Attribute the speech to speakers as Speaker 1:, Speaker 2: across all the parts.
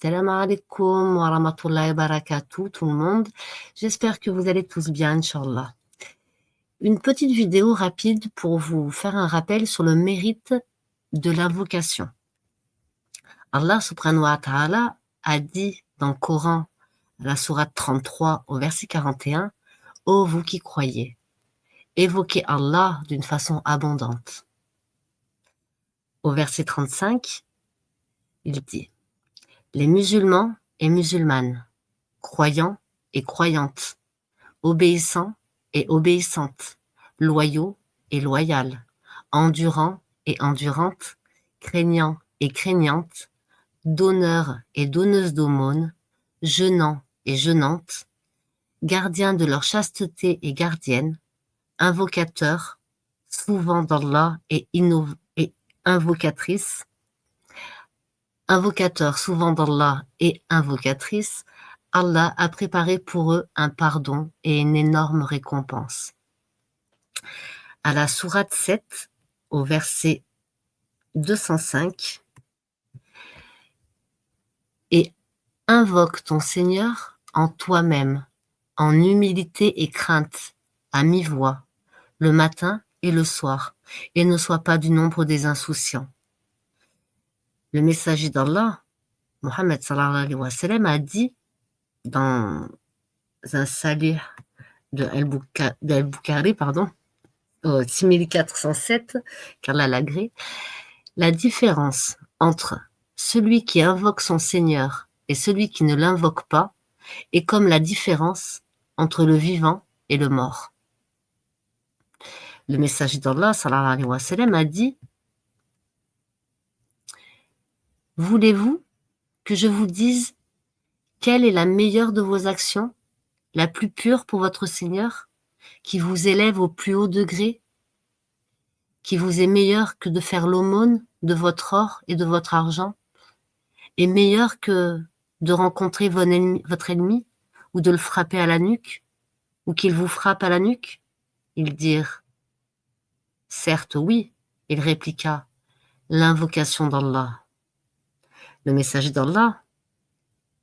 Speaker 1: Salam alaikum wa rahmatullahi wa barakatuh, tout le monde. J'espère que vous allez tous bien, Inch'Allah. Une petite vidéo rapide pour vous faire un rappel sur le mérite de l'invocation. Allah subhanahu wa ta'ala a dit dans le Coran, la sourate 33 au verset 41, « Ô vous qui croyez, évoquez Allah d'une façon abondante. » Au verset 35, il dit « Les musulmans et musulmanes, croyants et croyantes, obéissants et obéissantes, loyaux et loyales, endurants et endurantes, craignants et craignantes, donneurs et donneuses d'aumônes, jeûnants et jeûnantes, gardiens de leur chasteté et gardiennes, invocateurs, souvent d'Allah et invocatrices, invocateurs souvent d'Allah et invocatrices, Allah a préparé pour eux un pardon et une énorme récompense. » À la sourate 7, au verset 205, « Et invoque ton Seigneur en toi-même, en humilité et crainte, à mi-voix, le matin et le soir, et ne sois pas du nombre des insouciants. » Le messager d'Allah, Mohammed sallallahu alayhi wa sallam, a dit dans un salih de Al-Bukhari, au 6407, qu'Allah l'agrée, la différence entre celui qui invoque son Seigneur et celui qui ne l'invoque pas est comme la différence entre le vivant et le mort. Le messager d'Allah, sallallahu alayhi wa sallam, a dit « Voulez-vous que je vous dise quelle est la meilleure de vos actions, la plus pure pour votre Seigneur, qui vous élève au plus haut degré, qui vous est meilleur que de faire l'aumône de votre or et de votre argent, et meilleur que de rencontrer votre ennemi, ou de le frapper à la nuque, ou qu'il vous frappe à la nuque ?» Ils dirent « Certes, oui. » Il répliqua « L'invocation d'Allah. » Le messager d'Allah,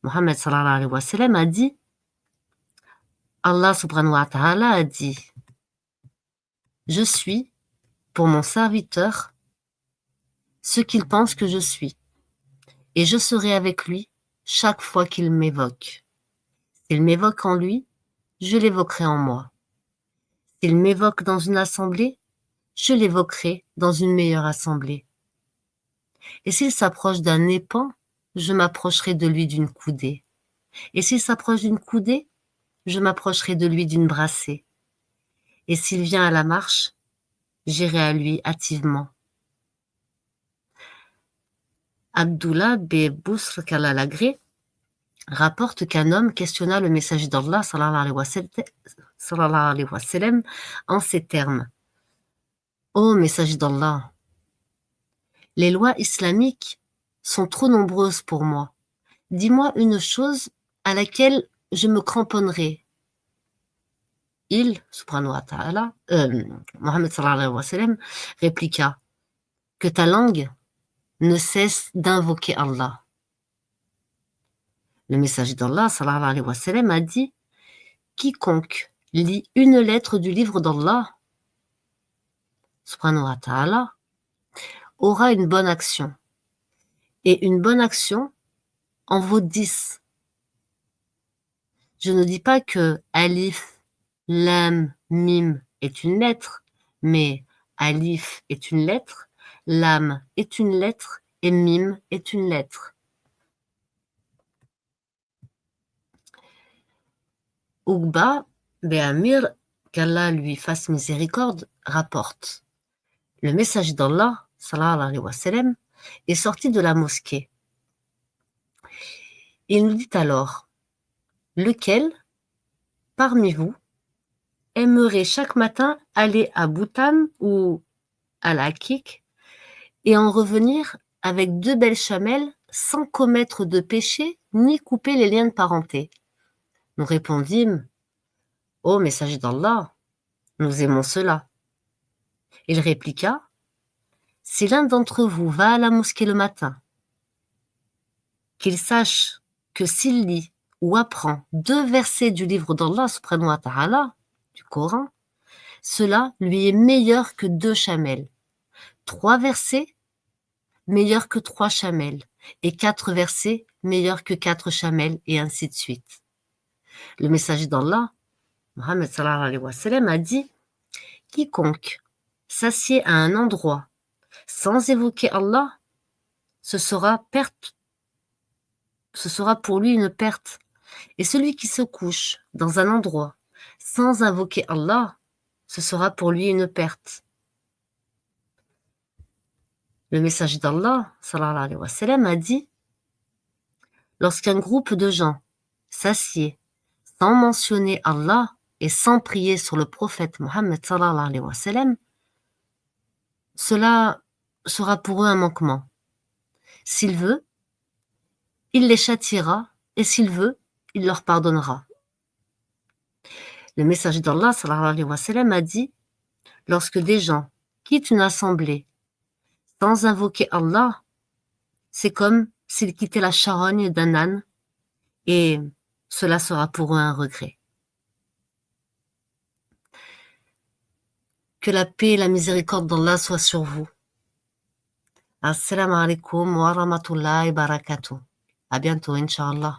Speaker 1: Mohammed sallallahu alayhi wa sallam, a dit « Allah subhanahu wa ta'ala a dit « Je suis, pour mon serviteur, ce qu'il pense que je suis, et je serai avec lui chaque fois qu'il m'évoque. S'il m'évoque en lui, je l'évoquerai en moi. S'il m'évoque dans une assemblée, je l'évoquerai dans une meilleure assemblée. Et s'il s'approche d'un épan, je m'approcherai de lui d'une coudée. Et s'il s'approche d'une coudée, je m'approcherai de lui d'une brassée. Et s'il vient à la marche, j'irai à lui hâtivement. » Abdullah bin Busr qu'Allah l'agrée rapporte qu'un homme questionna le messager d'Allah sallallahu alayhi wa sallam en ces termes. « Ô messager d'Allah, les lois islamiques sont trop nombreuses pour moi. Dis-moi une chose à laquelle je me cramponnerai. » Il, subhanahu wa ta'ala, Mohammed sallallahu alayhi wa sallam, répliqua « Que ta langue ne cesse d'invoquer Allah. » Le messager d'Allah sallallahu alayhi wa sallam a dit « Quiconque lit une lettre du livre d'Allah, subhanahu wa ta'ala, aura une bonne action. Et une bonne action en vaut 10. Je ne dis pas que alif, lam, mim est une lettre, mais alif est une lettre, lam est une lettre et mim est une lettre. » Uqba bin Amir, qu'Allah lui fasse miséricorde, rapporte. Le messager d'Allah, sallallahu alayhi wa sallam, est sorti de la mosquée. Il nous dit alors, « Lequel, parmi vous, aimerait chaque matin aller à Boutan ou à la Kik et en revenir avec 2 belles chamelles sans commettre de péché ni couper les liens de parenté ?» Nous répondîmes, « Ô messager d'Allah, nous aimons cela. » Il répliqua, « Si l'un d'entre vous va à la mosquée le matin qu'il sache que s'il lit ou apprend 2 versets du livre d'Allah subhanahu wa ta'ala, du Coran, cela lui est meilleur que 2 chamels. 3 versets, meilleur que 3 chamels. Et 4 versets, meilleur que 4 chamels, et ainsi de suite. Le messager d'Allah, Mohammed sallallahu alayhi wa sallam, a dit « Quiconque s'assied à un endroit sans évoquer Allah, ce sera pour lui une perte. Et celui qui se couche dans un endroit sans invoquer Allah, ce sera pour lui une perte. » Le messager d'Allah, sallallahu alayhi wa sallam, a dit « Lorsqu'un groupe de gens s'assied sans mentionner Allah et sans prier sur le prophète Mohammed sallallahu alayhi wa sallam, cela sera pour eux un manquement. S'il veut, il les châtiera, et s'il veut, il leur pardonnera. » Le messager d'Allah sallallahu alayhi wa sallam a dit « Lorsque des gens quittent une assemblée sans invoquer Allah, c'est comme s'ils quittaient la charogne d'un âne, et cela sera pour eux un regret. » Que la paix et la miséricorde d'Allah soient sur vous. Assalamu alaikum wa rahmatullahi wa barakatuh. À bientôt, Inch'Allah.